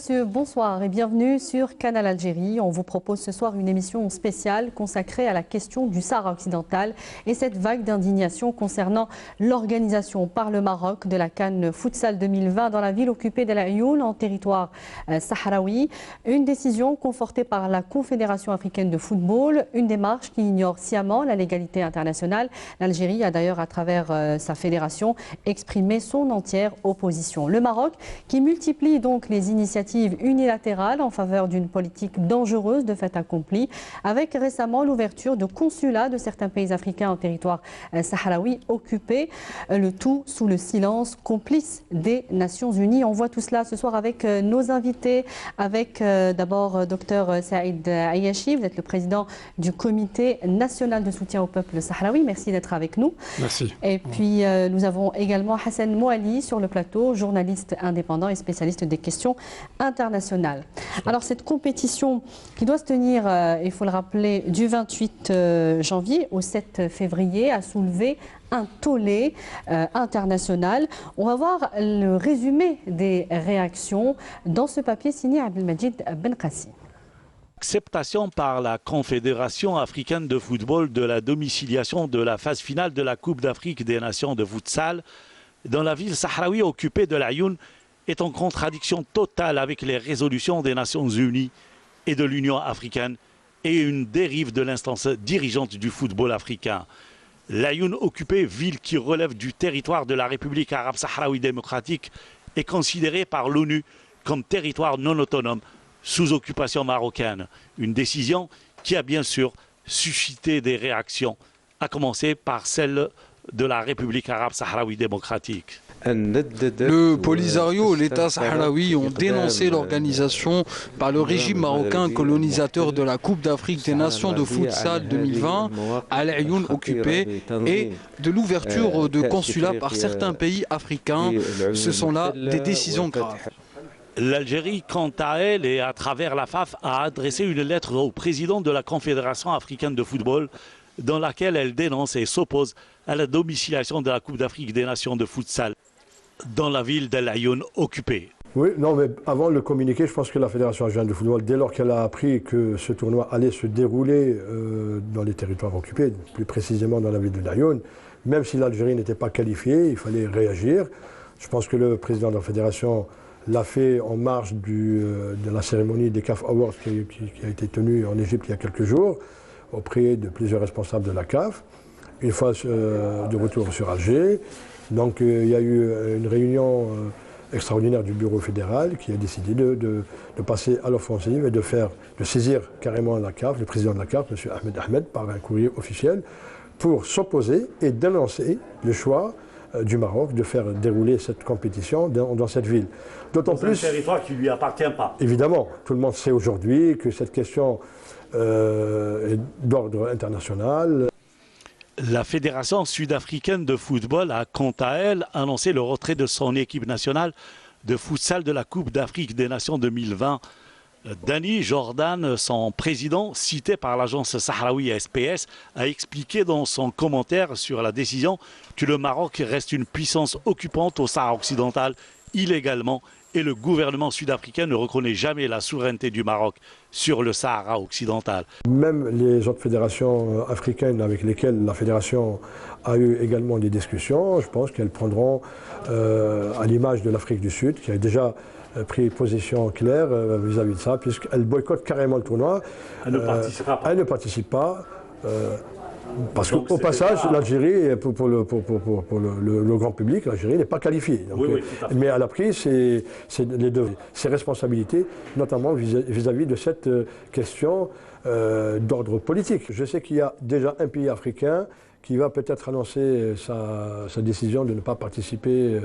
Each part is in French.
messieurs, bonsoir et bienvenue sur Canal Algérie. On vous propose ce soir une émission spéciale consacrée à la question du Sahara occidental et cette vague d'indignation concernant l'organisation par le Maroc de la CAN Futsal 2020 dans la ville occupée d'El Aïoun en territoire sahraoui. Une décision confortée par la Confédération africaine de football, une démarche qui ignore sciemment la légalité internationale. L'Algérie a d'ailleurs à travers sa fédération exprimé son entière opposition. Le Maroc qui multiplie donc les initiatives unilatérales en faveur d'une politique dangereuse de fait accompli, avec récemment l'ouverture de consulats de certains pays africains en territoire sahraoui occupé, le tout sous le silence complice des Nations Unies. On voit tout cela ce soir avec nos invités, avec d'abord Dr Saïd Ayachi, vous êtes le président du Comité national de soutien au peuple sahraoui. Merci d'être avec nous. Merci. Et puis nous avons également Hassan Moali sur le plateau, journaliste indépendant et spécialiste des questions internationales. Alors cette compétition qui doit se tenir, il faut le rappeler, du 28 janvier au 7 février a soulevé un tollé international. On va voir le résumé des réactions dans ce papier signé Abdelmajid Benkassi. Acceptation par la Confédération africaine de football de la domiciliation de la phase finale de la Coupe d'Afrique des Nations de futsal dans la ville sahraoui occupée de l'Aïoun est en contradiction totale avec les résolutions des Nations Unies et de l'Union africaine et une dérive de l'instance dirigeante du football africain. L'Aïoun occupée, ville qui relève du territoire de la République arabe sahraoui démocratique, est considérée par l'ONU comme territoire non autonome sous occupation marocaine. Une décision qui a bien sûr suscité des réactions, à commencer par celle de la République arabe sahraoui démocratique. Le Polisario et l'État sahraoui ont dénoncé l'organisation par le régime marocain colonisateur de la Coupe d'Afrique des Nations de futsal 2020 à Al Aïoun occupé et de l'ouverture de consulats par certains pays africains. Ce sont là des décisions graves. L'Algérie, quant à elle et à travers la FAF, a adressé une lettre au président de la Confédération africaine de football dans laquelle elle dénonce et s'oppose à la domiciliation de la Coupe d'Afrique des Nations de futsal dans la ville d'El Aïoun occupée. Oui, non, mais avant le communiqué, je pense que la Fédération algérienne de football, dès lors qu'elle a appris que ce tournoi allait se dérouler dans les territoires occupés, plus précisément dans la ville d'El Aïoun, même si l'Algérie n'était pas qualifiée, il fallait réagir. Je pense que le président de la Fédération l'a fait en marge de la cérémonie des CAF Awards qui a été tenue en Égypte il y a quelques jours, auprès de plusieurs responsables de la CAF, une fois de retour sur Alger. Donc il y a eu une réunion extraordinaire du bureau fédéral qui a décidé de passer à l'offensive et de saisir carrément la CAF, le président de la CAF, M. Ahmed, par un courrier officiel, pour s'opposer et dénoncer le choix du Maroc de faire dérouler cette compétition dans cette ville. D'autant plus un territoire qui ne lui appartient pas. Évidemment, tout le monde sait aujourd'hui que cette question est d'ordre international. La Fédération sud-africaine de football a quant à elle annoncé le retrait de son équipe nationale de futsal de la Coupe d'Afrique des Nations 2020. Danny Jordan, son président, cité par l'agence sahraoui SPS, a expliqué dans son commentaire sur la décision que le Maroc reste une puissance occupante au Sahara occidental illégalement et le gouvernement sud-africain ne reconnaît jamais la souveraineté du Maroc sur le Sahara occidental. Même les autres fédérations africaines avec lesquelles la fédération a eu également des discussions, je pense qu'elles prendront, à l'image de l'Afrique du Sud, qui a déjà pris position claire vis-à-vis de ça, puisqu'elle boycotte carrément le tournoi. Elle ne participera pas. Elle ne participe pas. Parce qu'au passage, l'Algérie, pour le grand public, l'Algérie n'est pas qualifiée. Donc, oui, mais elle a pris ses responsabilités, notamment vis-à-vis de cette question d'ordre politique. Je sais qu'il y a déjà un pays africain qui va peut-être annoncer sa décision de ne pas participer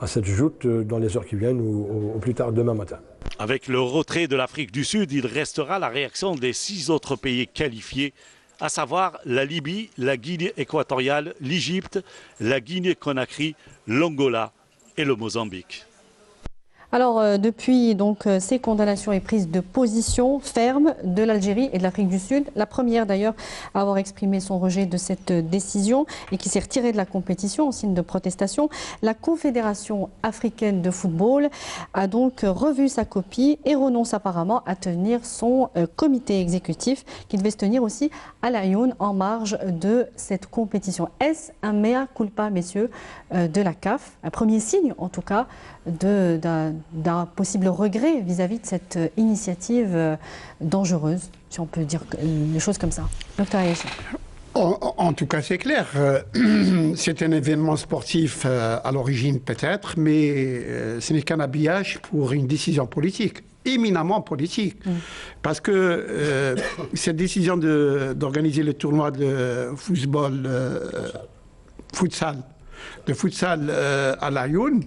à cette joute dans les heures qui viennent ou au plus tard demain matin. Avec le retrait de l'Afrique du Sud, il restera la réaction des 6 autres pays qualifiés, à savoir la Libye, la Guinée équatoriale, l'Égypte, la Guinée-Conakry, l'Angola et le Mozambique. Alors, depuis donc, ces condamnations et prises de position ferme de l'Algérie et de l'Afrique du Sud, la première d'ailleurs à avoir exprimé son rejet de cette décision et qui s'est retirée de la compétition en signe de protestation, la Confédération africaine de football a donc revu sa copie et renonce apparemment à tenir son comité exécutif qui devait se tenir aussi à l'Aïoun en marge de cette compétition. Est-ce un mea culpa, messieurs, de la CAF, un premier signe en tout cas d'un possible regret vis-à-vis de cette initiative dangereuse, si on peut dire des choses comme ça. Docteur Ayachi. En tout cas, c'est clair. C'est un événement sportif à l'origine peut-être, mais ce n'est qu'un habillage pour une décision politique, éminemment politique. Parce que cette décision d'organiser le tournoi de football, futsal à l'Aïoun,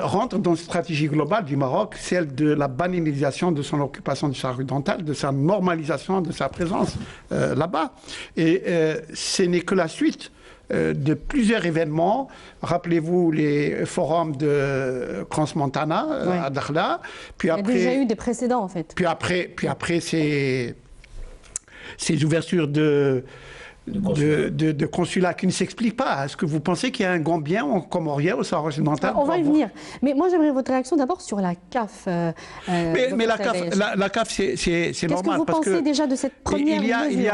rentre dans une stratégie globale du Maroc, celle de la banalisation de son occupation du Sahara occidental, de sa normalisation de sa présence là-bas. Et ce n'est que la suite de plusieurs événements. Rappelez-vous les forums de Crans-Montana à Dakhla. Puis après, il y a déjà eu des précédents en fait. Puis après ces ouvertures de consulats qui ne s'expliquent pas. Est-ce que vous pensez qu'il y a un Gambien ou un Comorien au Sahara occidental? On va y venir. Mais moi, j'aimerais votre réaction d'abord sur la CAF. Mais la CAF, c'est normal. Qu'est-ce que vous pensez déjà de cette première mesure?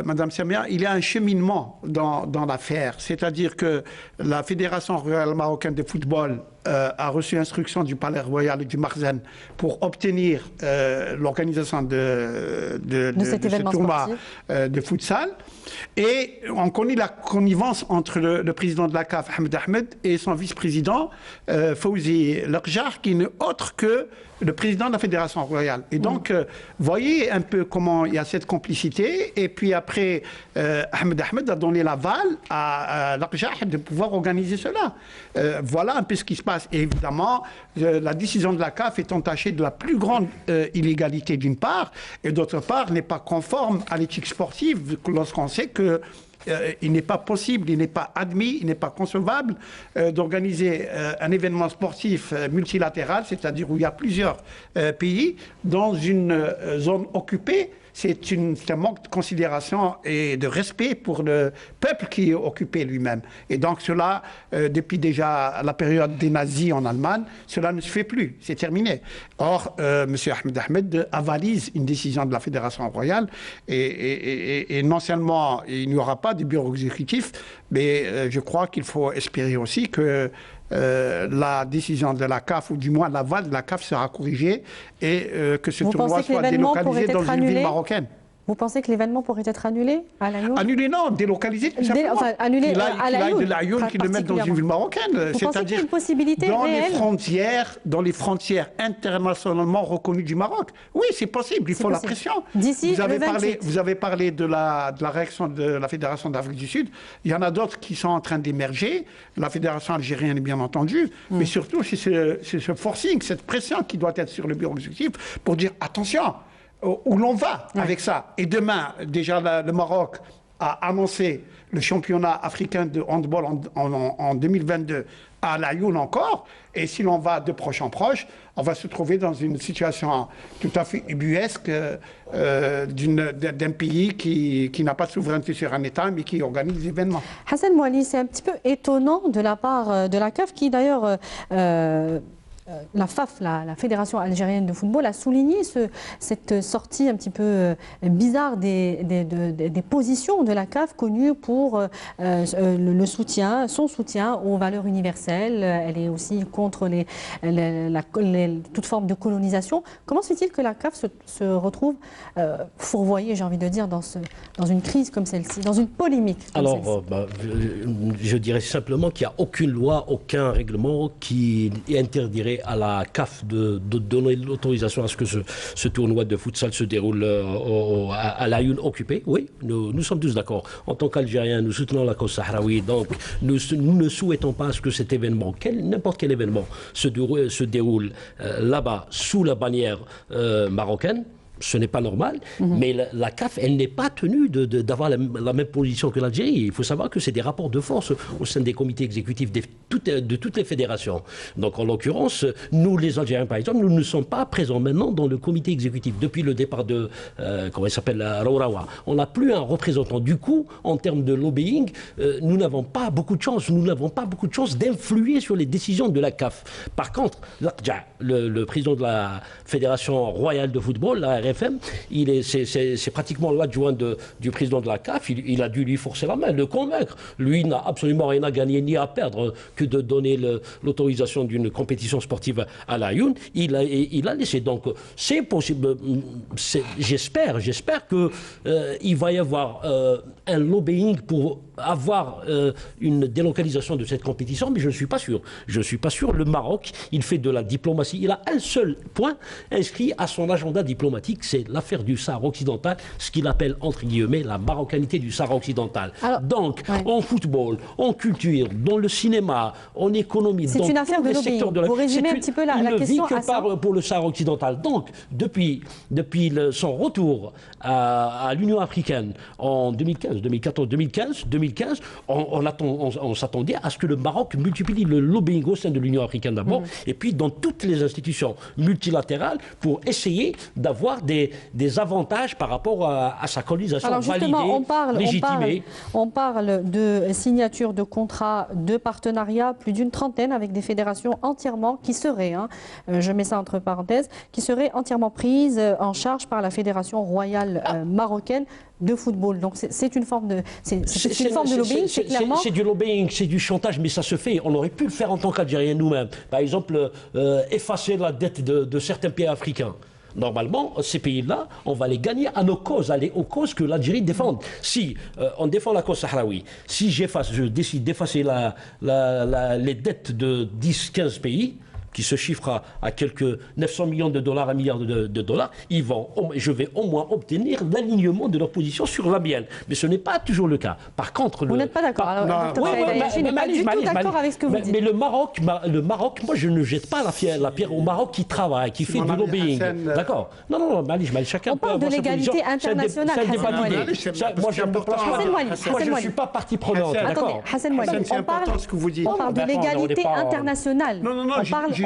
Madame Samia, il y a un cheminement dans l'affaire. C'est-à-dire que la Fédération royale marocaine de football a reçu instruction du Palais Royal et du Makhzen pour obtenir l'organisation de ce tournoi de futsal. Et on connaît la connivence entre le président de la CAF, Ahmed Ahmed, et son vice-président, Fawzi Lakjar, qui n'est autre que le président de la Fédération royale. Et donc, voyez un peu comment il y a cette complicité. Et puis après, Ahmed Ahmed a donné l'aval à Lakjar de pouvoir organiser cela. Voilà un peu ce qui se passe. Et évidemment, la décision de la CAF est entachée de la plus grande illégalité d'une part, et d'autre part, n'est pas conforme à l'éthique sportive lorsqu'on sait que il n'est pas possible, il n'est pas admis, il n'est pas concevable d'organiser un événement sportif multilatéral, c'est-à-dire où il y a plusieurs pays, dans une zone occupée. C'est un manque de considération et de respect pour le peuple qui est occupé lui-même. Et donc cela, depuis déjà la période des nazis en Allemagne, cela ne se fait plus, c'est terminé. Or, M. Ahmed Ahmed avalise une décision de la Fédération royale et non seulement il n'y aura pas de bureau exécutif, mais je crois qu'il faut espérer aussi que la décision de la CAF, ou du moins l'aval de la CAF, sera corrigée et que ce tournoi soit délocalisé dans une ville marocaine. Vous pensez que l'événement pourrait être annulé à l'Aïoun? Annulé, non, délocalisé tout simplement. Enfin, annulé à l'Aïoun. De l'Aïoun, qu'il le mette dans une ville marocaine. C'est-à-dire une possibilité réelle dans les frontières internationalement reconnues du Maroc. Oui, c'est possible, il faut la pression. D'ici le 28. Vous avez parlé de la réaction de la Fédération d'Afrique du Sud. Il y en a d'autres qui sont en train d'émerger. La Fédération algérienne, bien entendu. Mais surtout, c'est ce forcing, cette pression qui doit être sur le bureau exécutif pour dire attention, où l'on va avec ça. Et demain, déjà, le Maroc a annoncé le championnat africain de handball en 2022 à l'Aïoun encore. Et si l'on va de proche en proche, on va se trouver dans une situation tout à fait ubuesque d'un pays qui n'a pas de souveraineté sur un État, mais qui organise des événements. Hassan Mouali, c'est un petit peu étonnant de la part de la CAF, qui d'ailleurs... la FAF, la Fédération algérienne de football, a souligné cette sortie un petit peu bizarre des positions de la CAF, connue pour son soutien aux valeurs universelles. Elle est aussi contre toute forme de colonisation. Comment se fait-il que la CAF se retrouve fourvoyée, j'ai envie de dire, dans une crise comme celle-ci, dans une polémique comme celle-ci? Je dirais simplement qu'il n'y a aucune loi, aucun règlement qui interdirait à la CAF de donner l'autorisation à ce que ce tournoi de futsal se déroule à l'Aïoun occupée. Oui, nous sommes tous d'accord. En tant qu'Algériens, nous soutenons la cause sahraoui, donc nous ne souhaitons pas que cet événement, n'importe quel événement, se déroule là-bas sous la bannière marocaine. ce n'est pas normal, mais la CAF, elle n'est pas tenue d'avoir la même position que l'Algérie. Il faut savoir que c'est des rapports de force au sein des comités exécutifs de toutes les fédérations. Donc en l'occurrence, nous les Algériens par exemple, nous ne sommes pas présents maintenant dans le comité exécutif. Depuis le départ de, comment il s'appelle, Raourawa, on n'a plus un représentant. Du coup, en termes de lobbying, nous n'avons pas beaucoup de chance. Nous n'avons pas beaucoup de chance d'influer sur les décisions de la CAF. Par contre, le président de la Fédération royale de football, la RFM, c'est pratiquement l'adjoint du président de la CAF. Il a dû lui forcer la main, le convaincre. Lui n'a absolument rien à gagner ni à perdre que de donner l'autorisation d'une compétition sportive à l'Ayoun. Il a laissé. Donc, c'est possible. J'espère qu'il va y avoir un lobbying pour avoir une délocalisation de cette compétition, mais je ne suis pas sûr. Je ne suis pas sûr. Le Maroc, il fait de la diplomatie. Il a un seul point inscrit à son agenda diplomatique, c'est l'affaire du Sahara occidental, ce qu'il appelle, entre guillemets, la marocanité du Sahara occidental. Alors, donc, en football, en culture, dans le cinéma, en économie, dans tous les secteurs de la vie. Vous résumez un petit peu la question à ça. Pour le Sahara occidental. Donc, depuis son retour à l'Union africaine en 2015, on s'attendait à ce que le Maroc multiplie le lobbying au sein de l'Union africaine d'abord, et puis dans toutes les institutions multilatérales pour essayer d'avoir des avantages par rapport à sa colonisation. Alors justement, on parle de signature de contrats de partenariat, plus d'une trentaine avec des fédérations entièrement qui seraient, je mets ça entre parenthèses, qui seraient entièrement prises en charge par la Fédération royale marocaine de football. Donc c'est une forme de lobbying, c'est clairement... C'est du lobbying, c'est du chantage, mais ça se fait. On aurait pu le faire en tant qu'Algériens nous-mêmes. Par exemple, effacer la dette de certains pays africains. Normalement, ces pays-là, on va les gagner à nos causes, aller aux causes que l'Algérie défend. Si on défend la cause sahraoui, si je décide d'effacer les dettes de 10-15 pays, qui se chiffre à quelques 900 millions de dollars, 1 milliard de dollars, je vais au moins obtenir l'alignement de leur position sur la mienne. Mais ce n'est pas toujours le cas. Par contre... Vous n'êtes pas d'accord. Je n'ai pas du tout d'accord avec ce que vous dites. Mais le Maroc, moi je ne jette pas la pierre au Maroc qui travaille, qui fait du lobbying. D'accord. Non, chacun on parle de l'égalité internationale. Moi je ne suis pas partie prenante. Attendez, Hassan Mouali, on parle de l'égalité internationale.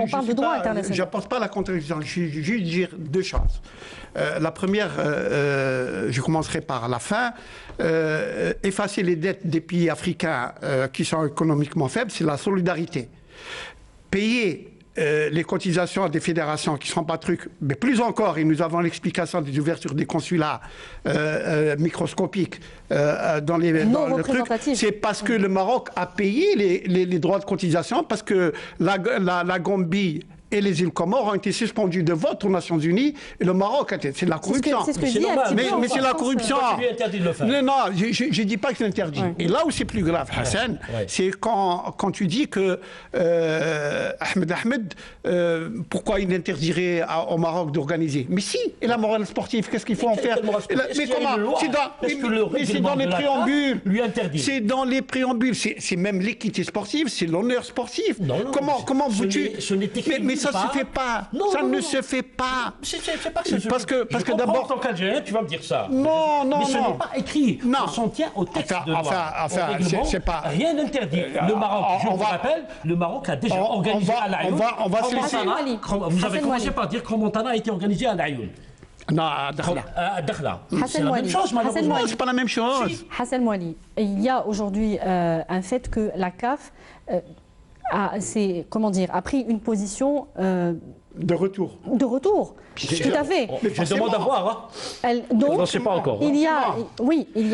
On parle de droit international. Je n'apporte pas la contradiction. Je vais juste dire deux choses. La première, je commencerai par la fin. Effacer les dettes des pays africains qui sont économiquement faibles, c'est la solidarité. Payer les cotisations des fédérations qui ne sont pas trucs, mais plus encore, et nous avons l'explication des ouvertures des consulats microscopiques dans les trucs, c'est parce que le Maroc a payé les droits de cotisation, parce que la Gambie et les îles Comores ont été suspendus de vote aux Nations Unies et le Maroc, c'est de la corruption. C'est ce que je dis un petit peu. Mais c'est la corruption. Tu lui interdis de le faire. Non, je ne dis pas que c'est interdit. Ouais. Et là où c'est plus grave, Hassan, c'est quand tu dis que Ahmed, pourquoi il interdirait au Maroc d'organiser? Mais si, et la morale sportive, qu'est-ce qu'il faut en faire? Mais comment? C'est dans les préambules. C'est dans les préambules. C'est même l'équité sportive, c'est l'honneur sportif. Comment veux-tu... Mais ça ne se fait pas. Ça ne se fait pas. C'est pas que ça se fait. Parce que d'abord... En tant qu'Algérien, tu vas me dire ça. Non. Mais ce n'est pas écrit. Non. On s'en tient au texte de loi. C'est pas... Rien n'interdit. Le Maroc, je vous rappelle, le Maroc a déjà organisé à l'Ayoun. On va se laisser... Vous avez commencé par dire que Crans-Montana a été organisé à l'Ayoun. Non, à Dakhla. C'est la même chose, malheureusement. C'est pas la même chose. Hassan Mouali, il y a aujourd'hui un fait que la CAF... a pris une position de retour. Tout à fait. Je demande à voir. Donc, je ne sais pas encore. Il y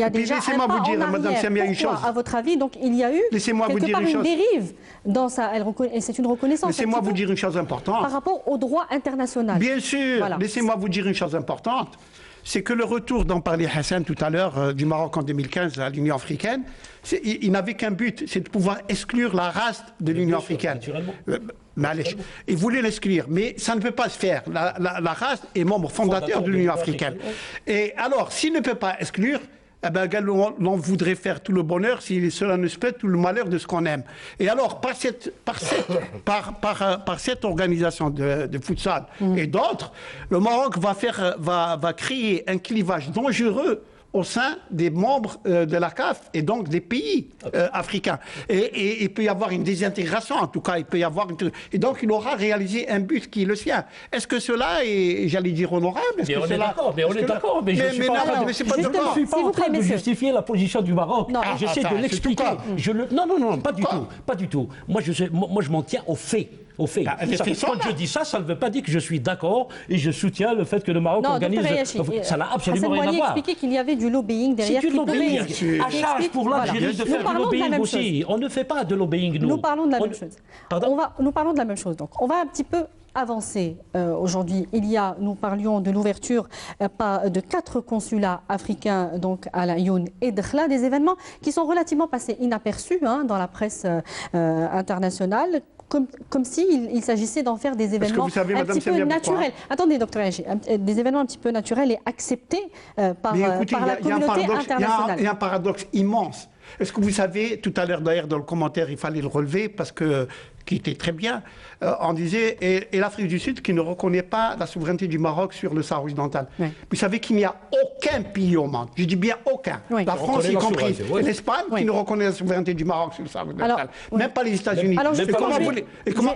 a déjà laissez-moi vous dire, Madame Samia, une chose. À votre avis, donc il y a eu quelque part une dérive dans ça. C'est une reconnaissance. Laissez-moi vous dire une chose importante. Par rapport au droit international. Bien sûr. Voilà. Laissez-moi vous dire une chose importante. C'est que le retour dont parlait Hassan tout à l'heure du Maroc en 2015 à l'Union africaine, il n'avait qu'un but, c'est de pouvoir exclure la race de l'Union africaine. Il voulait l'exclure, mais ça ne peut pas se faire. La race est membre fondateur de l'Union africaine. Et alors, s'il ne peut pas exclure, eh ben, l'on voudrait faire tout le bonheur si cela ne se fait tout le malheur de ce qu'on aime. Et alors, par cette organisation de futsal et d'autres, le Maroc va créer un clivage dangereux au sein des membres de la CAF et donc des pays africains. Et il peut y avoir une désintégration, en tout cas, il peut y avoir et donc il aura réalisé un but qui est le sien. Est-ce que cela est, j'allais dire, honorable? Mais on est d'accord, mais je ne suis pas en train de justifier la position du Maroc. J'essaie de l'expliquer. Non, pas du tout. Pas du tout. Moi, je m'en tiens aux faits. Au fait, quand je dis ça, ça ne veut pas dire que je suis d'accord et je soutiens le fait que le Maroc organise. Ça n'a absolument rien à voir. Expliqué qu'il y avait du lobbying derrière. C'est du lobbying. À charge pour l'Algérie de faire du lobbying aussi. On ne fait pas de lobbying, nous. Nous parlons de la même chose. Nous parlons de la même chose. Donc, on va un petit peu avancer aujourd'hui. Nous parlions de l'ouverture de 4 consulats africains donc à l'Aïoun et Dakhla, des événements qui sont relativement passés inaperçus dans la presse internationale. Comme s'il s'agissait d'en faire des événements un petit peu naturels. Attendez, docteur Hachi, des événements un petit peu naturels et acceptés par la communauté internationale. Il y a un paradoxe immense. Est-ce que vous savez, tout à l'heure d'ailleurs dans le commentaire, il fallait le relever parce que qui était très bien, on disait, et l'Afrique du Sud qui ne reconnaît pas la souveraineté du Maroc sur le Sahara occidental. Oui. Vous savez qu'il n'y a aucun pays au monde, je dis bien aucun, la France y compris, et l'Espagne qui ne reconnaît la souveraineté du Maroc sur le Sahara occidental. Même pas les États-Unis.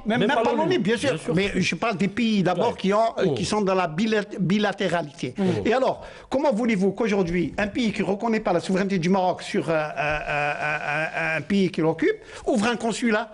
Même pas l'ONU, bien sûr. Mais je parle des pays d'abord qui sont dans la bilatéralité. Et alors, comment voulez-vous qu'aujourd'hui, un pays qui ne reconnaît pas la souveraineté du Maroc sur un pays qui l'occupe, ouvre un consulat?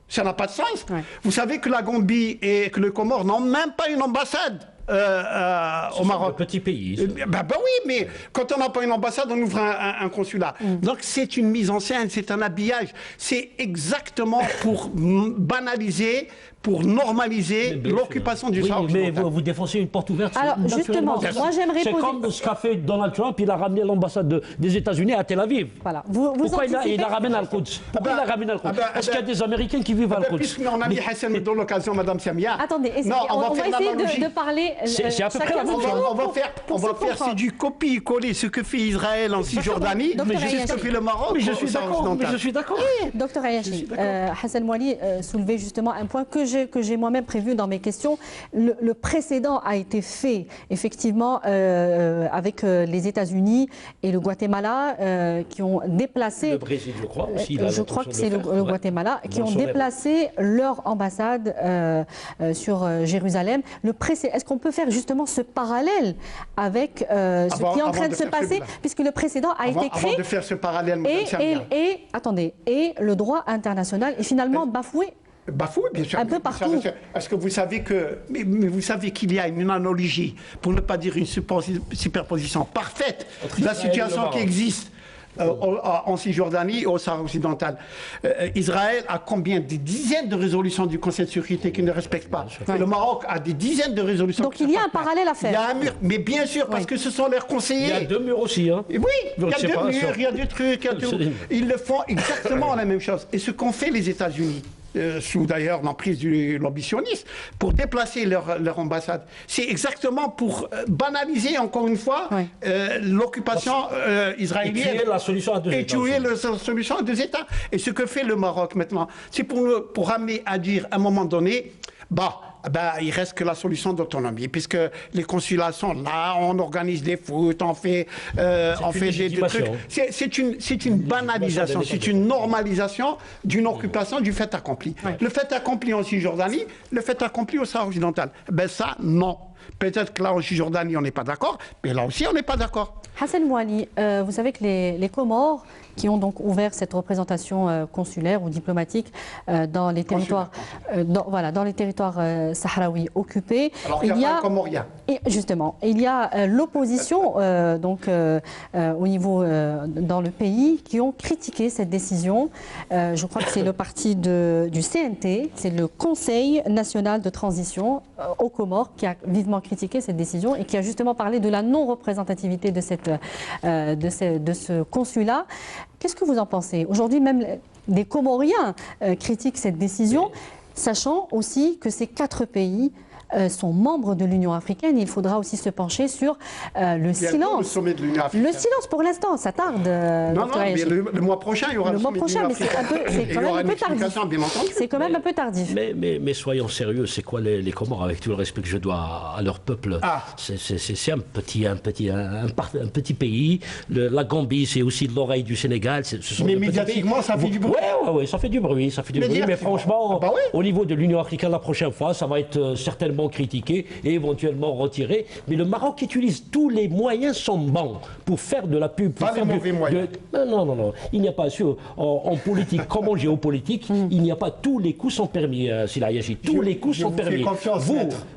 Ça n'a pas de sens. Ouais. Vous savez que la Gambie et que le Comore n'ont même pas une ambassade au Maroc. Un petit pays. Ben oui, mais quand on n'a pas une ambassade, on ouvre un consulat. Donc c'est une mise en scène, c'est un habillage. C'est exactement pour banaliser, pour normaliser l'occupation du Sahara occidental. Mais vous défoncez une porte ouverte. Alors justement, moi j'aimerais poser... C'est comme ce qu'a fait Donald Trump, il a ramené l'ambassade des États-Unis à Tel Aviv. Voilà. Pourquoi il la ramène à Al-Quds? Pourquoi il la ramène à Al-Quds? Est-ce qu'il y a des Américains qui vivent à Al-Quds? Puisqu'on a mis Hassan me donne l'occasion, Madame Samia. Attendez, on va essayer de parler... C'est à peu près la même chose. On va faire, c'est du copier-coller ce que fait Israël en Cisjordanie, mais ce que fait le Maroc. Mais je suis d'accord. Docteur Hayachi, Hassan Mouali soulevait justement un point que j'ai moi-même prévu dans mes questions. Le précédent a été fait effectivement avec les États-Unis et le Guatemala qui ont déplacé... Le Brésil, je crois aussi. Je crois que c'est le Guatemala qui ont déplacé leur ambassade sur Jérusalem. Est-ce qu'on peut faire justement ce parallèle avec ce qui est en train de se passer, puisque le précédent a été créé... Avant de faire ce parallèle, attendez, et le droit international est finalement bafoué. Bafoué, bien sûr. Un peu partout. Est-ce que vous savez que... Mais vous savez qu'il y a une analogie, pour ne pas dire une superposition parfaite de la situation qui existe en Cisjordanie et au Sahara occidental. Israël a combien? Des dizaines de résolutions du Conseil de sécurité qui ne respectent pas. Le Maroc a des dizaines de résolutions. Donc il y a un parallèle à faire. Il y a un mur, mais bien sûr, parce que ce sont leurs conseillers. Il y a 2 murs aussi. Hein. Oui, il y a 2 murs, il y a 2 trucs. Ils le font exactement la même chose. Et ce qu'ont fait les États-Unis, sous d'ailleurs l'emprise de l'ambitionnisme, pour déplacer leur ambassade. C'est exactement pour banaliser encore une fois l'occupation israélienne. Et tuer la solution à 2 États. Et tuer la solution à 2 États. Et ce que fait le Maroc maintenant, c'est pour ramener à dire à un moment donné, il reste que la solution d'autonomie, puisque les consulats sont là, on organise des foot, on fait des trucs. C'est une banalisation, c'est une normalisation d'une occupation du fait accompli. Le fait accompli en Cisjordanie, le fait accompli au Sahara occidental. Ça, non. Peut-être que là, en Cisjordanie, on n'est pas d'accord, mais là aussi, on n'est pas d'accord. Hassan Mouali, vous savez que les Comores, qui ont donc ouvert cette représentation consulaire ou diplomatique dans les territoires, dans les territoires sahraouis occupés. Alors il y a pas comorien. Justement, il y a l'opposition au niveau dans le pays qui ont critiqué cette décision. Je crois que c'est le parti du CNT, c'est le Conseil national de transition aux Comores qui a vivement critiqué cette décision et qui a justement parlé de la non-représentativité de ce consulat. Qu'est-ce que vous en pensez? Aujourd'hui, même les Comoriens critiquent cette décision, sachant aussi que ces 4 pays sont membres de l'Union africaine. Il faudra aussi se pencher sur le silence. Le sommet de l'Union africaine. Le silence pour l'instant, ça tarde. Non, mais le mois prochain, il y aura le sommet de l'Union africaine. C'est quand même un peu tardif. C'est quand même un peu tardif. Mais soyons sérieux, c'est quoi les Comores, avec tout le respect que je dois à leur peuple? C'est un petit pays. La Gambie, c'est aussi l'oreille du Sénégal. Mais médiatiquement, ça fait du bruit. Oui, ça fait du bruit. Mais franchement, au niveau de l'Union africaine, la prochaine fois, ça va être certainement critiqué et éventuellement retiré. Mais le Maroc utilise tous les moyens sont bons pour faire de la pub. Pas les mauvais moyens. Non. Il n'y a pas, en politique comme en géopolitique, il n'y a pas tous les coups sont permis, Silayachi. Tous les coups sont permis.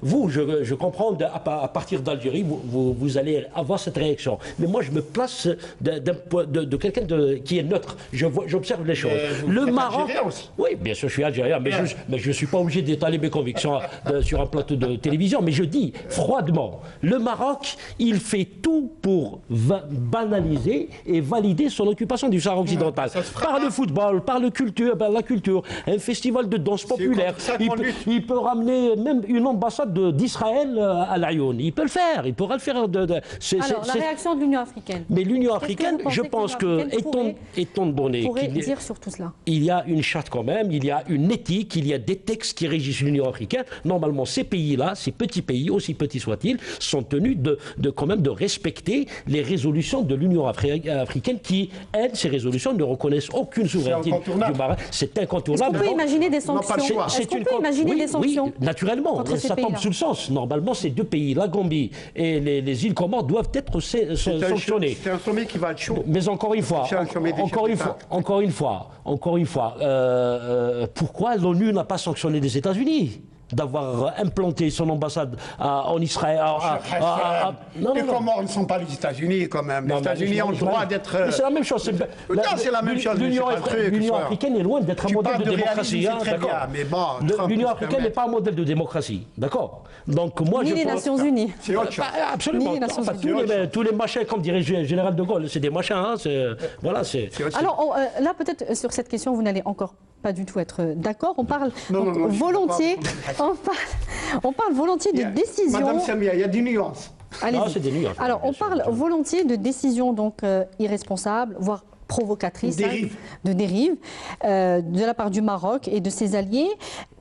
Vous, je comprends, à partir d'Algérie, vous allez avoir cette réaction. Mais moi, je me place de quelqu'un qui est neutre. J'observe les choses. Le Maroc. Aussi. Oui, bien sûr, je suis algérien, mais je ne suis pas obligé d'étaler mes convictions sur un plateau de télévision. Mais je dis froidement, le Maroc, il fait tout pour banaliser et valider son occupation du Sahara occidental. Par le football, par la culture, un festival de danse populaire. Il peut ramener même une ambassade d'Israël à l'Ayoun. Il peut le faire. Il pourra le faire. Alors, la réaction de l'Union africaine. Mais l'Union africaine, je pense que, étant donné dire sur tout cela. Il y a une charte quand même, il y a une éthique, il y a des textes qui régissent l'Union africaine. Normalement, ces pays-là, ces petits pays, aussi petits soient-ils, sont tenus quand même de respecter les résolutions de l'Union africaine qui, elles, ces résolutions ne reconnaissent aucune souveraineté du Maroc. C'est incontournable. Est-ce qu'on peut imaginer des sanctions? Oui, naturellement, ça tombe sous le sens. Normalement, ces deux pays, la Gambie et les îles Comores, doivent être sanctionnés. C'est un sommet qui va être chaud. Mais encore une fois, pourquoi l'ONU n'a pas sanctionné les États-Unis d'avoir implanté son ambassade en Israël? Les Comores ne sont pas les États-Unis quand même. Les États-Unis ont le droit d'être. C'est la même chose. C'est la même chose. L'Union africaine est loin d'être un modèle de démocratie. L'Union africaine n'est pas un modèle de démocratie, d'accord? Donc moi, ni les Nations Unies. C'est autre chose. Absolument. Tous les machins, comme dirait le général de Gaulle, c'est des machins. Voilà, c'est. Alors là, peut-être sur cette question, vous n'allez encore pas du tout être d'accord. On parle volontiers. On parle volontiers de décisions. Madame Samia, il y a des nuances. C'est des nuances. Alors, on parle volontiers de décisions donc irresponsables, voire provocatrices, de dérive, de la part du Maroc et de ses alliés.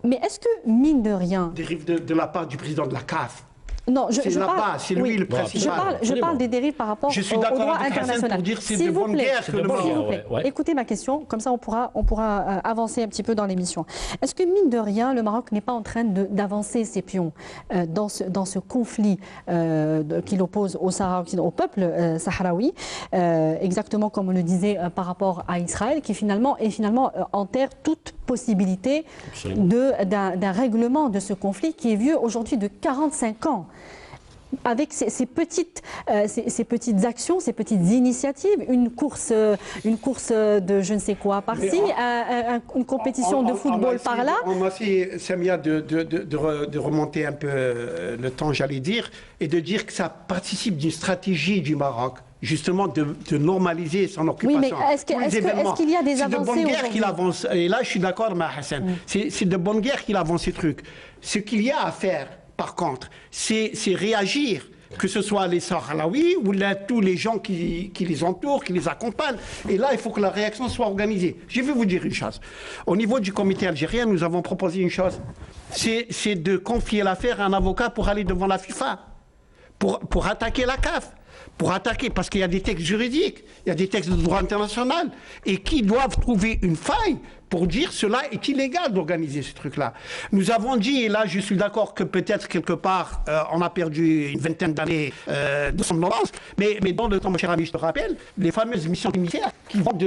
Mais est-ce que, mine de rien... Dérive de la part du président de la CAF. Non, c'est lui le principal. Je parle des dérives par rapport au droit international. Pour dire c'est de bonne guerre que le Maroc. Écoutez ma question, comme ça on pourra avancer un petit peu dans l'émission. Est-ce que mine de rien, le Maroc n'est pas en train d'avancer ses pions dans ce conflit qu'il oppose au Sahara occidental, au peuple sahraoui, exactement comme on le disait par rapport à Israël, qui finalement enterre toute possibilité d'un règlement de ce conflit qui est vieux aujourd'hui de 45 ans. Avec ces petites actions, ces petites initiatives, une course de je ne sais quoi par-ci, une compétition de football par-là. On a essayé, Samia, de remonter un peu le temps, j'allais dire, et de dire que ça participe d'une stratégie du Maroc. Justement, de normaliser son occupation. Oui, mais est-ce qu'il y a des avancées aujourd'hui ? C'est de bonne guerre qu'il avance. Et là, je suis d'accord, Hassan. C'est de bonne guerre qu'il avance ces trucs. Ce qu'il y a à faire, par contre, c'est réagir, que ce soit les Sahraouis ou tous les gens qui les entourent, qui les accompagnent. Et là, il faut que la réaction soit organisée. Je vais vous dire une chose. Au niveau du comité algérien, nous avons proposé une chose. C'est de confier l'affaire à un avocat pour aller devant la FIFA, pour attaquer la CAF. Pour attaquer, parce qu'il y a des textes juridiques, il y a des textes de droit international, et qui doivent trouver une faille pour dire cela est illégal d'organiser ce truc-là. Nous avons dit, et là je suis d'accord que peut-être quelque part on a perdu une vingtaine d'années de somnolence, mais dans le temps, mon cher ami, je te rappelle, les fameuses missions d'émissaires qui vont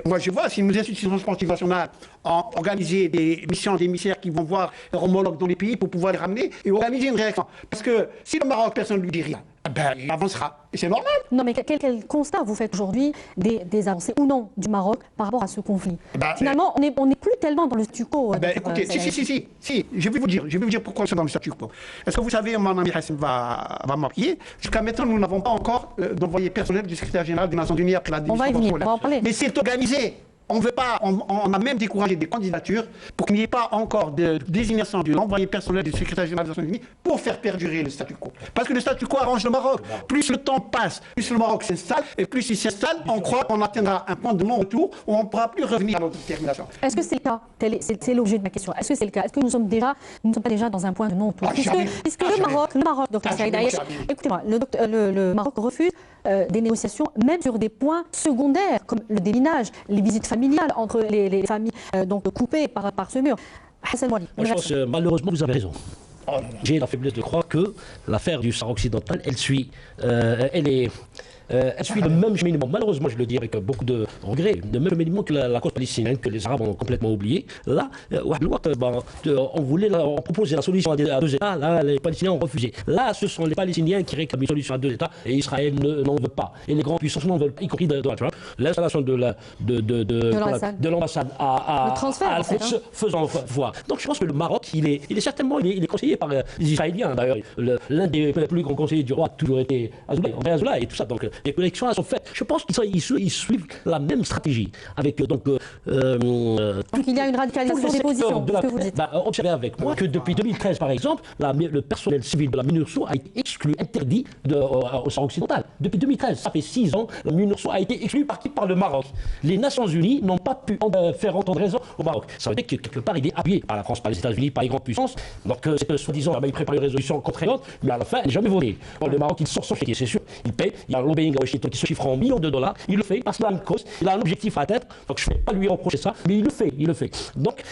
moi je vois, si nos institutions sportives nationales ont organisé des missions d'émissaires qui vont voir leurs homologues dans les pays pour pouvoir les ramener et organiser une réaction. Parce que si le Maroc, personne ne lui dit rien, il avancera. Et c'est normal. Non, mais quel constat vous faites aujourd'hui des avancées ou non du Maroc par rapport à ce conflit? Finalement, on n'est plus tellement dans le statu quo. Écoutez, si, je vais vous dire pourquoi nous sommes dans le statu quo. Est-ce que vous savez, mon ami Hassan va m'appuyer, jusqu'à maintenant, nous n'avons pas encore d'envoyé personnel du secrétaire général des Nations Unies après la démission. On va y venir, on va en parler. Mais c'est organisé. On veut pas, on a même découragé des candidatures pour qu'il n'y ait pas encore de désignation de l'envoyé personnel du secrétaire général des Nations Unies pour faire perdurer le statu quo. Parce que le statu quo arrange le Maroc. Plus le temps passe, plus le Maroc s'installe, et plus il s'installe, on croit qu'on atteindra un point de non-retour où on ne pourra plus revenir à notre détermination. Est-ce que c'est le cas? C'est l'objet de ma question. Est-ce que c'est le cas? Est-ce que nous ne sommes pas déjà dans un point de non-retour? Puisque le Maroc, docteur Saïd Aish, écoutez-moi, le Maroc refuse des négociations, même sur des points secondaires, comme le déminage, les visites familiales entre les familles donc coupées par ce mur. Hassan Mouali. Je pense que malheureusement, vous avez raison. J'ai la faiblesse de croire que l'affaire du Sahara occidental, elle suit le même cheminement. Malheureusement, je le dis avec beaucoup de regrets, le même cheminement que la cause palestinienne, que les Arabes ont complètement oublié. Là, on proposait la solution à deux États. Là, les Palestiniens ont refusé. Là, ce sont les Palestiniens qui réclament une solution à deux États et Israël n'en veut pas. Et les grandes puissances n'en veulent pas, y compris Donald Trump. L'installation de l'ambassade à Al-Quds faisant foi. Donc, je pense que le Maroc, il est certainement conseillé par les Israéliens. D'ailleurs, l'un des plus grands conseillers du roi a toujours été Azoulay et tout ça. Donc, les connexions sont faites. Je pense qu'ils suivent la même stratégie. Avec, donc il y a une radicalisation des positions, ce que vous dites. Observez avec moi que depuis 2013, par exemple, le personnel civil de la MINURSO a été exclu, interdit au Sahara occidental. Depuis 2013, ça fait 6 ans, la MINURSO a été exclu par le Maroc. Les Nations Unies n'ont pas pu faire entendre raison au Maroc. Ça veut dire que quelque part, il est appuyé par la France, par les États-Unis, par les grandes puissances. Donc, soi-disant, il prépare une résolution contraignante, mais à la fin, elle n'est jamais votée. Le Maroc, il sort son chéquier, c'est sûr. Il paye. Il y a un lobbying à Washington qui se chiffre en millions de dollars. Il le fait parce qu'il a une cause, il a un objectif à atteindre. Donc je ne vais pas lui reprocher ça, mais il le fait. Donc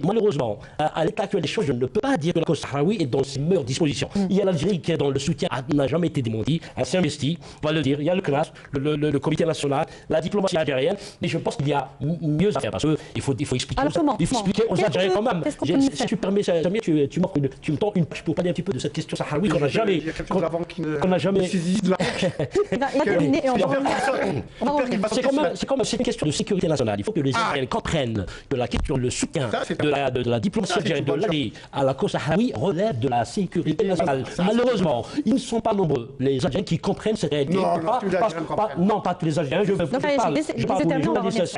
malheureusement, à l'état actuel des choses, je ne peux pas dire que la cause sahraoui est dans ses meilleures dispositions. Il y a l'Algérie qui est dans le soutien, n'a jamais été démenti, elle s'est investie, on va le dire. Il y a le CNAS, le comité national, la diplomatie algérienne, mais je pense qu'il y a mieux à faire parce qu'il faut expliquer. Alors, il faut expliquer aux Algériens quand même. Si tu permets, Samir, tu me tends une page pour parler un petit peu de cette question sahraoui qu'on n'a jamais. C'est une question de sécurité nationale. Il faut que les Israéliens comprennent que la question, le soutien de la diplomatie algérienne, de l'Algérie à la cause sahraoui relève de la sécurité nationale. Malheureusement, ils ne sont pas nombreux, les Algériens qui comprennent cette réalité. Non, pas tous les Algériens. Je parle pour les journalistes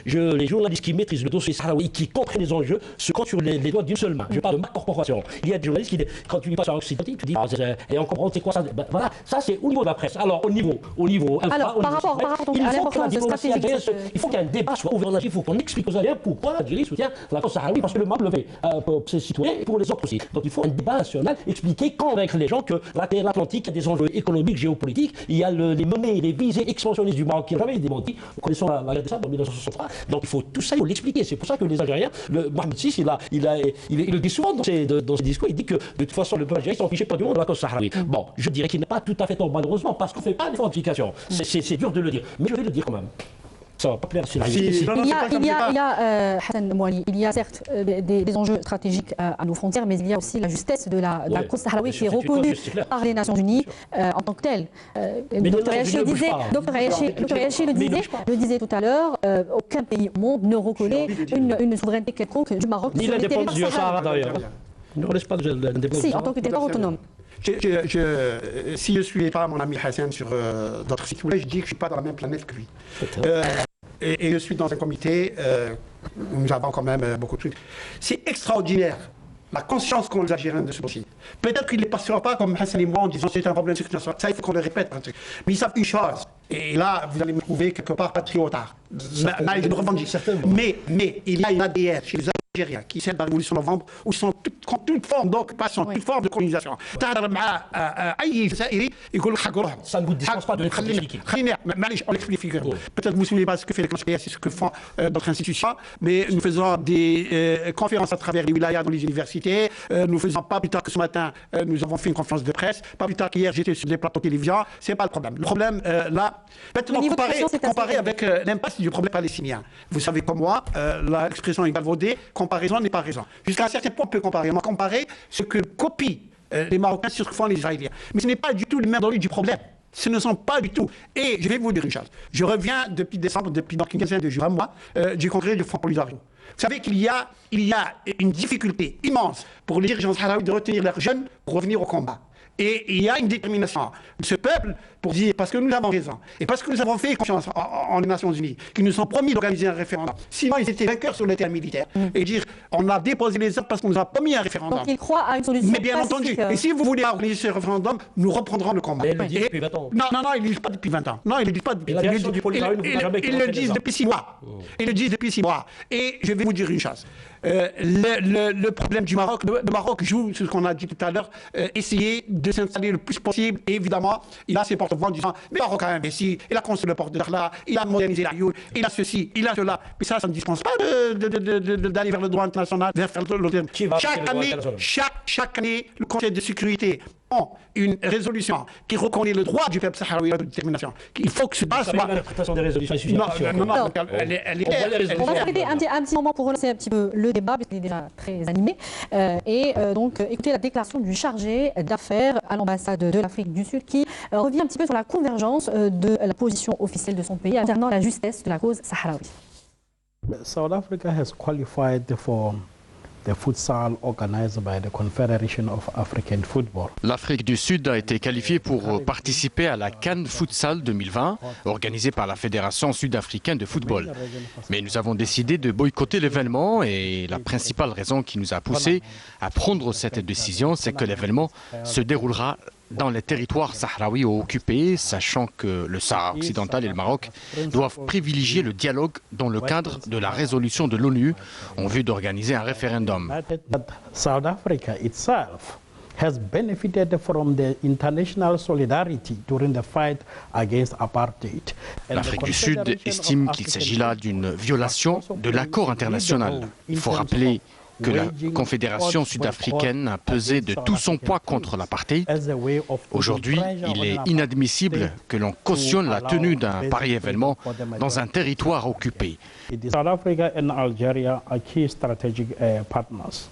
les journalistes qui maîtrisent le dossier sahraoui, qui comprennent les enjeux, se comptent sur les doigts d'une seule main. Je parle de ma corporation. Il y a des journalistes qui, quand tu passes à l'Occident, tu dis, et on comprend c'est quoi ça. Voilà, ça c'est au niveau de la presse. Alors, au niveau par rapport à l'importance stratégique, il faut qu'un débat soit ouvert. Il faut qu'on explique aux Algériens pourquoi l'Algérie soutient la cause sahraoui, parce que le Maroc le fait pour ses citoyens et pour les autres aussi. Donc il faut un débat national, expliquer, convaincre les gens que l'Atlantique a des enjeux économiques, géopolitiques. Il y a les menées, les visées expansionnistes du Maroc qui n'ont jamais été démenties. Nous connaissons la guerre de Sable en 1963. Donc il faut tout ça, il faut l'expliquer. C'est pour ça que les Algériens, Mohamed VI, il le dit souvent dans ses discours, il dit que de toute façon le peuple algérien s'en fichait pas du monde de la cause sahraoui. Bon, je dirais qu'il n'est pas tout à fait tort, malheureusement, parce qu'on ne fait pas d'identification. C'est dur de le dire, mais je vais le dire quand même. Ça va pas plaire, c'est la vérité. Hassan Mouali, il y a certes des enjeux stratégiques à nos frontières, mais il y a aussi la justesse de la cause sahraoui qui est reconnue par les Nations Unies en tant que telle. Dr Yachi le disait tout à l'heure, aucun pays au monde ne reconnaît une souveraineté quelconque du Maroc sur les territoires sahraouis. D'ailleurs. Ne laisse pas l'indépendance. Si, en tant que territoire autonome. Si je ne suivais pas mon ami Hassan sur d'autres sites web, je dis que je ne suis pas dans la même planète que lui. Et je suis dans un comité où nous avons quand même beaucoup de trucs. C'est extraordinaire la conscience qu'ont les Algériens de ce dossier. Peut-être qu'ils ne les passeront pas comme Hassan et moi en disant c'est un problème de sécurité nationale. Ça, il faut qu'on le répète. Mais ils savent une chose. Et là, vous allez me trouver quelque part patriotard. Je le revendique. Mais il y a une ADN chez les Algériens qui celle de la révolution de novembre où ils sont toute forme d'occupation, toute forme de colonisation. Ça ne vous dispense pas de l'expliquer. On l'explique. Peut-être que vous ne vous souvenez pas ce que fait les conseillers, c'est ce que font d'autres institutions, mais nous faisons des conférences à travers les wilayas dans les universités. Nous faisons pas plus tard que ce matin, nous avons fait une conférence de presse. Pas plus tard qu'hier, j'étais sur des plateaux de télévision. C'est pas le problème. Le problème, là, maintenant, comparer avec l'impasse du problème palestinien. Vous savez comme moi, l'expression est galvaudée. Comparaison n'est pas raison. Jusqu'à un certain point, on peut comparer. On va comparer ce que copient les Marocains sur ce que font les Israéliens. Mais ce n'est pas du tout le même dans le du problème. Ce ne sont pas du tout. Et je vais vous dire une chose. Je reviens depuis décembre, depuis donc une quinzaine de jours à moi, du congrès du Front Polisario. Vous savez qu'il y a une difficulté immense pour les dirigeants sahraouis de retenir leurs jeunes pour revenir au combat. Et il y a une détermination de ce peuple pour dire, parce que nous avons raison, et parce que nous avons fait confiance en les Nations Unies, qui nous ont promis d'organiser un référendum. Sinon, ils étaient vainqueurs sur le terrain militaire. Et dire, on a déposé les armes parce qu'on nous a promis un référendum. Donc ils croient à une solution Mais bien entendu, et si vous voulez organiser ce référendum, nous reprendrons le combat. Mais ils le disent depuis 20 ans. Non, ils ne le disent pas depuis 20 ans. Non, ils ne le disent pas depuis 20 ans. Ils le disent depuis 6 mois. Ils le disent depuis 6 mois. Et je vais vous dire une chose. Le problème du Maroc, le Maroc joue sur ce qu'on a dit tout à l'heure, essayer de s'installer le plus possible. Et évidemment, il a ses porte-voix en disant, mais le Maroc a investi, il a construit le port de Dakhla, il a modernisé la Laayoune, il a ceci, il a cela. Mais ça ne dispense pas d'aller vers le droit international, vers le chaque année, le Conseil de sécurité prend une résolution qui reconnaît le droit du peuple sahraoui à détermination. Il faut que ce passe. L'interprétation des résolutions est suffisante. Elle est on va s'arrêter un petit moment pour relancer un petit peu le débat, puisqu'il est déjà très animé. Donc, écoutez la déclaration du chargé d'affaires à l'ambassade de l'Afrique du Sud qui revient un petit peu sur la convergence de la position officielle de son pays concernant la justesse de la cause sahraoui. South Africa has qualified for the futsal organized by the Confederation of African Football. L'Afrique du Sud a été qualifiée pour participer à la CAN Futsal 2020, organisée par la Fédération sud-africaine de football. Mais nous avons décidé de boycotter l'événement et la principale raison qui nous a poussé à prendre cette décision, c'est que l'événement se déroulera dans les territoires sahraouis occupés, sachant que le Sahara occidental et le Maroc doivent privilégier le dialogue dans le cadre de la résolution de l'ONU en vue d'organiser un référendum. South Africa itself has benefited from the international solidarity during the fight against apartheid. L'Afrique du Sud estime qu'il s'agit là d'une violation de l'accord international. Il faut rappeler que la Confédération sud-africaine a pesé de tout son poids contre l'apartheid. Aujourd'hui, il est inadmissible que l'on cautionne la tenue d'un pareil événement dans un territoire occupé. South Africa and Algeria are key strategic partners.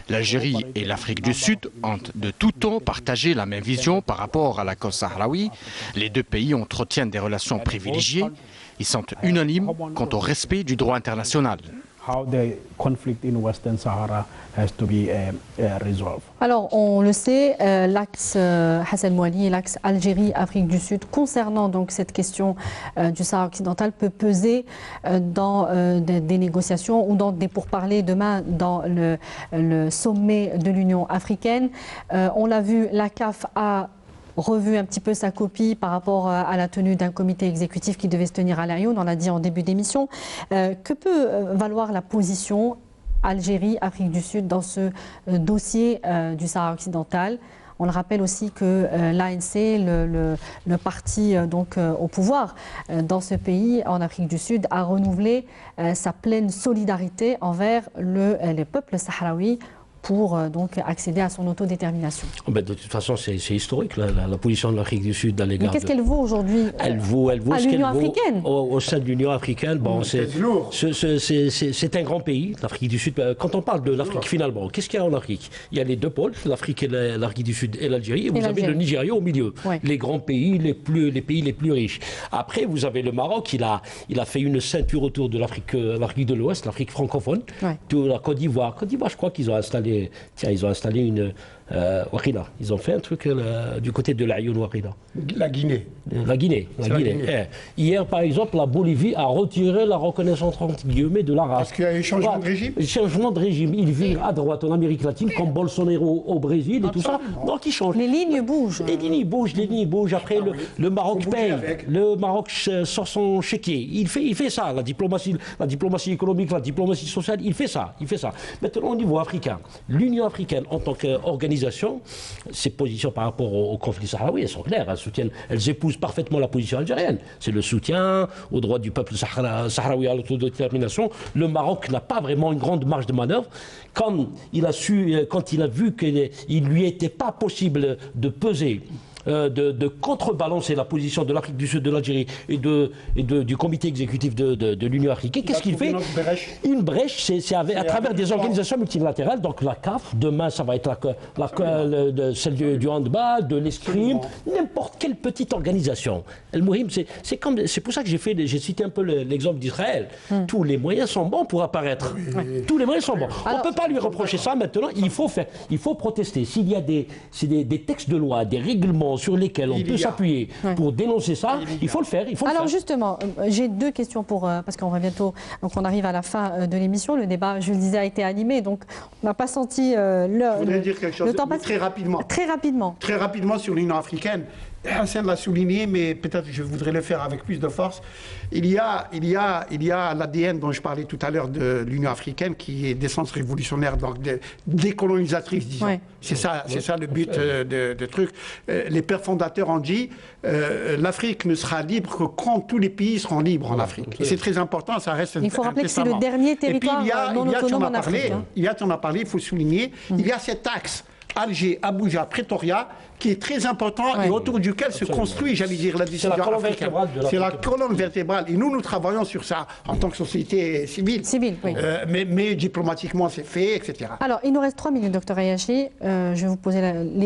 L'Algérie et l'Afrique du Sud ont de tout temps partagé la même vision par rapport à la cause sahraoui. Les deux pays entretiennent des relations privilégiées. Ils sont unanimes quant au respect du droit international. Alors, on le sait, l'axe Hassan Mouali et l'axe Algérie-Afrique du Sud concernant donc cette question du Sahara occidental peut peser dans des négociations ou dans des pourparlers demain dans le sommet de l'Union africaine. On l'a vu, la CAF a revu un petit peu sa copie par rapport à la tenue d'un comité exécutif qui devait se tenir à Laayoune, on l'a dit en début d'émission. Que peut valoir la position Algérie-Afrique du Sud dans ce dossier du Sahara occidental? On le rappelle aussi que l'ANC, le parti donc, au pouvoir dans ce pays, en Afrique du Sud, a renouvelé sa pleine solidarité envers les peuples sahraouis pour donc accéder à son autodétermination. De toute façon, c'est historique, la position de l'Afrique du Sud à l'égard. Mais qu'est-ce qu'elle vaut aujourd'hui à l'Union africaine? Au sein de l'Union africaine, bon, c'est un grand pays, l'Afrique du Sud. Quand on parle de l'Afrique, finalement, qu'est-ce qu'il y a en Afrique? Il y a les deux pôles, l'Afrique et l'Afrique du Sud et l'Algérie, et vous avez le Nigeria au milieu, les grands pays, les pays les plus riches. Après, vous avez le Maroc, il a fait une ceinture autour de l'Afrique de l'Ouest, l'Afrique francophone, de la Côte d'Ivoire. Côte d'Ivoire, je crois qu'ils ont installé une Ouarina. Ils ont fait un truc du côté de l'Aïoun Ouarina. La Guinée. La Guinée. Hier, par exemple, la Bolivie a retiré la reconnaissance entre guillemets de la race. Parce qu'il y a eu changement de régime. Changement de régime. Il vire à droite en Amérique latine, comme Bolsonaro au Brésil et tout ça. Donc il change. Les lignes bougent. Les lignes bougent. Après, le Maroc paye. Le Maroc sort son chéquier. Il fait ça. La diplomatie économique, la diplomatie sociale, il fait ça. Maintenant, au niveau africain, l'Union africaine, en tant qu'organisation, ses positions par rapport au conflit sahraoui, elles sont claires. Elles épousent parfaitement la position algérienne. C'est le soutien au droit du peuple sahraoui à l'autodétermination. Le Maroc n'a pas vraiment une grande marge de manœuvre. Quand il a vu qu'il ne lui était pas possible de peser, de contrebalancer la position de l'Afrique du Sud, de l'Algérie et du comité exécutif de l'Union africaine. Qu'est-ce qu'il fait? Une brèche, c'est à travers des organisations multilatérales. Donc la CAF, demain ça va être celle du handball, de l'escrime, n'importe quelle petite organisation. El Mouhim, c'est pour ça que j'ai cité un peu l'exemple d'Israël. Tous les moyens sont bons pour apparaître. Tous les moyens sont bons. On ne peut pas lui reprocher ça maintenant. Il faut protester. S'il y a des textes de loi, des règlements, éléments sur lesquels on peut s'appuyer pour dénoncer ça, il faut le faire. Alors justement, j'ai deux questions pour parce qu'on va bientôt, donc on arrive à la fin de l'émission. Le débat, je le disais, a été animé, donc on n'a pas senti le temps passer. Très rapidement sur l'Union africaine. Hassan l'a souligné, mais peut-être je voudrais le faire avec plus de force. Il y a l'ADN dont je parlais tout à l'heure de l'Union africaine, qui est d'essence révolutionnaire, donc décolonisatrice, disons. Ouais. C'est ça le but de truc. Les pères fondateurs ont dit l'Afrique ne sera libre que quand tous les pays seront libres en Afrique. Et c'est très important, ça reste. Il faut rappeler que c'est le dernier territoire non autonome en Afrique. Il y a il faut souligner, il y a cet axe Alger, Abuja, Pretoria, qui est très important et autour duquel se construit, j'allais dire, la décision africaine. C'est la colonne vertébrale. Et nous traveillons sur ça en tant que société civile. Mais diplomatiquement, c'est fait, etc. Alors, il nous reste 3 minutes, docteur Ayachi. Je vais vous poser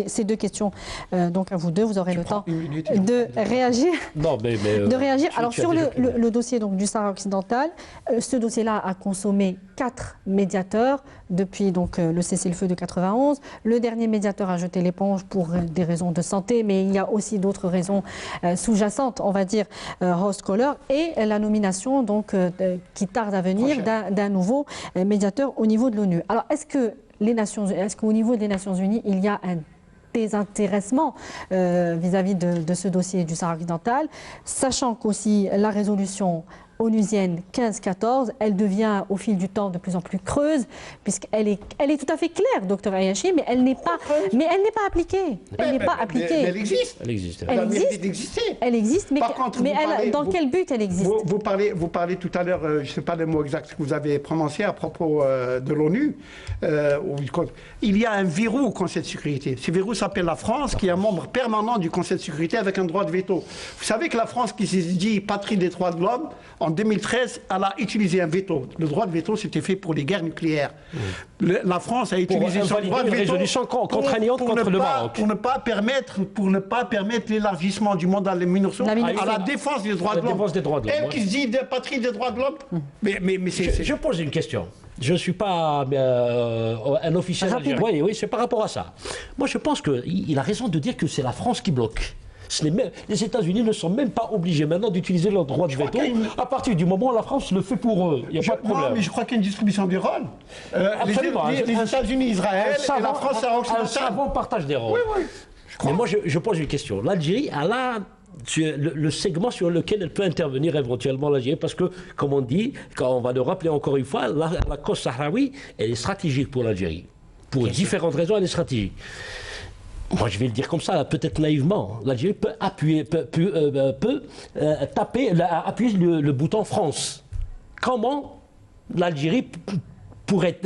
ces deux questions donc à vous deux. Vous aurez le temps de réagir. De réagir. Alors, sur le dossier donc, du Sahara occidental, ce dossier-là a consommé 4 médiateurs depuis donc, le cessez-le-feu de 91. Le dernier médiateur a jeté l'éponge pour des raisons de santé, mais il y a aussi d'autres raisons sous-jacentes, on va dire, Horst Kohler, et la nomination donc, qui tarde à venir d'un nouveau médiateur au niveau de l'ONU. Alors, est-ce qu'au niveau des Nations Unies, il y a un désintéressement vis-à-vis de ce dossier du Sahara occidental, sachant qu'aussi la résolution onusienne 1514, elle devient au fil du temps de plus en plus creuse, puisqu'elle est tout à fait claire, docteur Ayachi, mais elle n'est pas appliquée. Elle n'est pas appliquée. Mais elle existe. Elle existe, mais, dans quel but elle existe? Vous parlez tout à l'heure, je ne sais pas le mot exact que vous avez prononcé à propos de l'ONU. Il y a un verrou au Conseil de sécurité. Ce verrou s'appelle la France, qui est un membre permanent du Conseil de sécurité avec un droit de veto. Vous savez que la France, qui s'est dit patrie des droits de l'homme, en 2013, elle a utilisé un veto. Le droit de veto, c'était fait pour les guerres nucléaires. La France a utilisé son droit de veto résolution contraignante contre le Maroc. Pour ne pas permettre l'élargissement du mandat de MINURSO à la défense des droits de l'homme. Elle qui se dit de patrie des droits de l'homme. Je pose une question. Je ne suis pas un officiel algérien. Oui, c'est par rapport à ça. Moi, je pense qu'il a raison de dire que c'est la France qui bloque. Les États-Unis ne sont même pas obligés maintenant d'utiliser leur droit de veto à partir du moment où la France le fait pour eux. Il n'y a pas de problème. Non, mais je crois qu'il y a une distribution des rôles. Les États-Unis, Israël et la France, un savant partage des rôles. Oui. Mais moi, je pose une question. L'Algérie a là le segment sur lequel elle peut intervenir éventuellement l'Algérie, parce que, comme on dit, quand on va le rappeler encore une fois, la côte sahraoui, elle est stratégique pour l'Algérie. Pour différentes raisons, elle est stratégique. Moi, je vais le dire comme ça, peut-être naïvement. L'Algérie peut appuyer le bouton France. Comment l'Algérie pourrait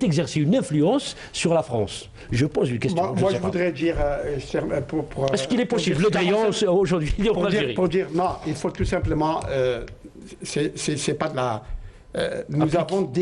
exercer une influence sur la France? Je pose une question. Moi, je voudrais dire... Est-ce qu'il est possible? Le Drian, aujourd'hui, il est en Algérie. Pour dire, non, il faut tout simplement... c'est pas de la... nous avons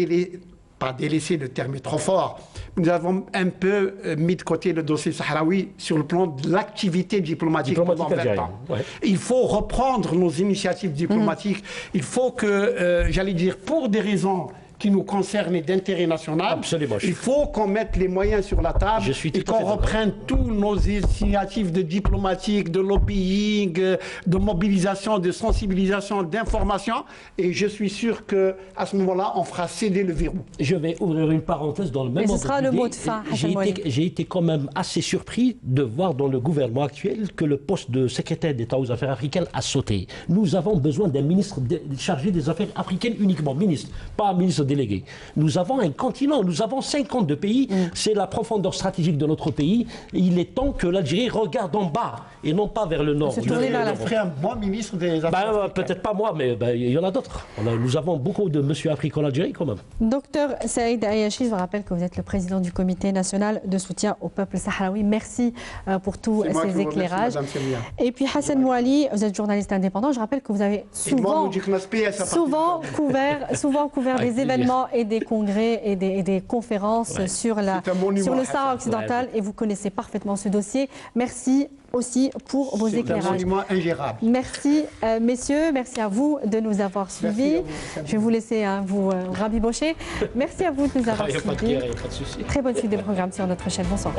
pas délaissé, le terme est trop fort. Nous avons un peu mis de côté le dossier sahraoui sur le plan de l'activité diplomatique pendant 20 ans. Ouais. Il faut reprendre nos initiatives diplomatiques. Il faut que, j'allais dire, pour des raisons qui nous concernent et d'intérêt national, il faut qu'on mette les moyens sur la table et qu'on reprenne tous nos initiatives de diplomatique, de lobbying, de mobilisation, de sensibilisation, d'information. Et je suis sûr qu'à ce moment-là, on fera céder le verrou. Je vais ouvrir une parenthèse dans le même ordre. Ce sera le mot de fin. J'ai été quand même assez surpris de voir dans le gouvernement actuel que le poste de secrétaire d'État aux affaires africaines a sauté. Nous avons besoin d'un ministre chargé des affaires africaines uniquement, ministre, pas ministre délégué. Nous avons un continent, nous avons 52 pays, c'est la profondeur stratégique de notre pays. Il est temps que l'Algérie regarde en bas et non pas vers le nord. Vous ferez un bon ministre des affaires africaines. Peut-être pas moi, mais il y en a d'autres. Nous avons beaucoup de monsieur Afrique en Algérie quand même. Docteur Saïd Ayachi, je vous rappelle que vous êtes le président du Comité national de soutien au peuple sahraoui. Merci pour tous ces éclairages. Et puis Hassan Mouali, vous êtes journaliste indépendant. Je rappelle que vous avez souvent couvert des événements et des congrès et des conférences sur le Sahara occidental et vous connaissez parfaitement ce dossier. Merci aussi pour vos éclairages. C'est un monument ingérable. Merci messieurs, merci à vous de nous avoir suivis. Je vais vous laisser vous rabibocher. Merci à vous de nous avoir suivis. Très bonne suite des programmes sur notre chaîne. Bonsoir.